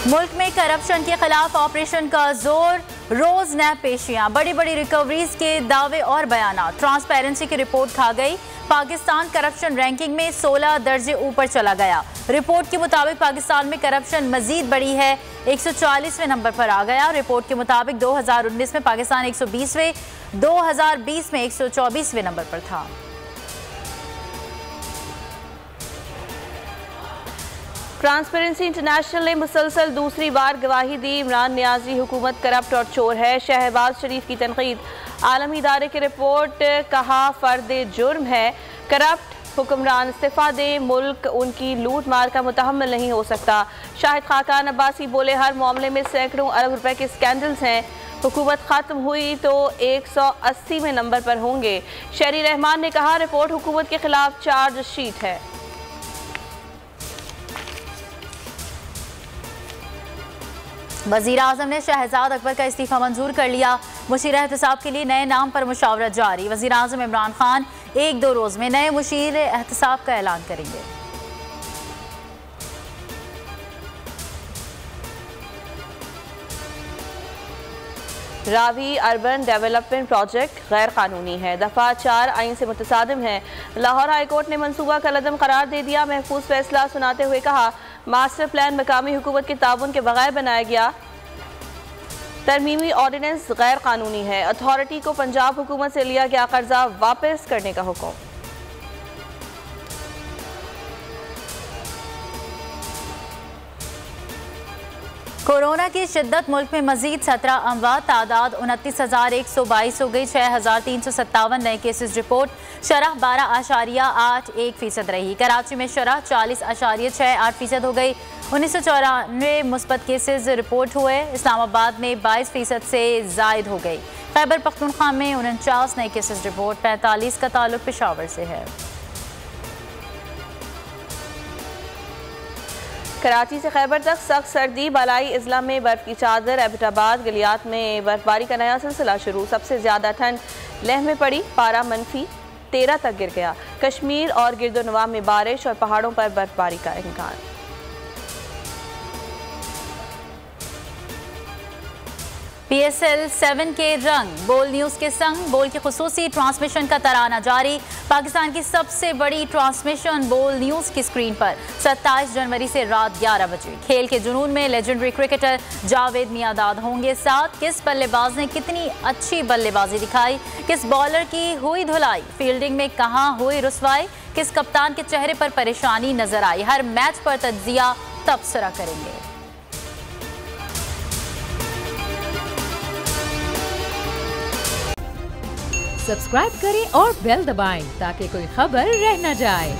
मुल्क में करप्शन के खिलाफ ऑपरेशन का जोर, रोज नए पेशियां, बड़ी बड़ी रिकवरीज के दावे और बयानात। ट्रांसपेरेंसी की रिपोर्ट खा गई। पाकिस्तान करप्शन रैंकिंग में 16 दर्जे ऊपर चला गया। रिपोर्ट के मुताबिक पाकिस्तान में करप्शन मजीद बढ़ी है, 140वें नंबर पर आ गया। रिपोर्ट के मुताबिक 2019 में पाकिस्तान 120वें, 2020 में 124वें नंबर पर था। ट्रांसपेरेंसी इंटरनेशनल ने मुसलसल दूसरी बार गवाही दी। इमरान नियाजी हुकूमत करप्ट और चोर है। शहबाज शरीफ की तनकीद। आलमी इदारे की रिपोर्ट, कहा फर्द जुर्म है करप्ट हुक्मरान इस्तीफा दे, मुल्क उनकी लूट मार का मुतहम्मिल नहीं हो सकता। शाहिद खाकान अब्बासी बोले, हर मामले में सैकड़ों अरब रुपए के स्कैंडल्स हैं। हुकूमत खत्म हुई तो 180वें नंबर पर होंगे। शहरी रहमान ने कहा, रिपोर्ट हुकूमत के खिलाफ चार्जशीट है। वज़ीर आज़म ने शहजाद अकबर का इस्तीफा मंजूर कर लिया। मुशीर एहतसाब के लिए नए नाम पर मुशावरत जारी। वज़ीर आज़म इमरान खान 1-2 रोज़ में नए मुशीर एहतसाब का ऐलान करेंगे। रावी अर्बन डेवलपमेंट प्रोजेक्ट गैर कानूनी है। दफ़ा 4 आइन से मुतसादिम है। लाहौर हाई कोर्ट ने मनसूबा कलअदम करार दे दिया। महफूज फैसला सुनाते हुए कहा, मास्टर प्लान मकामी हुकूमत के ताउन के बगैर बनाया गया तरमीमी ऑर्डिनेंस गैर कानूनी है। अथॉरिटी को पंजाब हुकूमत से लिया गया कर्जा वापस करने का हुक्म। कोरोना की शिद्दत, मुल्क में मजीद 17 अमवात, तादाद 29,122 हो गई। 6,357 नए केसेस रिपोर्ट। शरह 12.81% रही। कराची में शरह 40.68% हो गई। 1994 मुस्बत केसेस रिपोर्ट हुए। इस्लामाबाद में 22% से जायद हो गई। खैबर पख्तूनख्वा में 49 नए केसेस रिपोर्ट। 45 का ताल्लुक पेशावर से है। कराची से खैबर तक सख्त सर्दी, बालाई अजला में बर्फ की चादर। एबटाबाद गलियात में बर्फबारी का नया सिलसिला शुरू। सबसे ज्यादा ठंड लेह में पड़ी, पारा -13 तक गिर गया। कश्मीर और गिरदोनवा में बारिश और पहाड़ों पर बर्फबारी का इम्कान। PSL 7 के रंग, बोल न्यूज़ के संग बोल की खुसूसी ट्रांसमिशन का तराना जारी। पाकिस्तान की सबसे बड़ी ट्रांसमिशन बोल न्यूज़ की स्क्रीन पर 27 जनवरी से रात 11 बजे। खेल के जुनून में लेजेंडरी क्रिकेटर जावेद मियांदाद होंगे साथ। किस बल्लेबाज ने कितनी अच्छी बल्लेबाजी दिखाई, किस बॉलर की हुई धुलाई, फील्डिंग में कहां हुई रुसवाई, किस कप्तान के चेहरे पर परेशानी नजर आई, हर मैच पर तज्जिया तबसरा करेंगे। सब्सक्राइब करें और बेल दबाएं ताकि कोई खबर रह न जाए।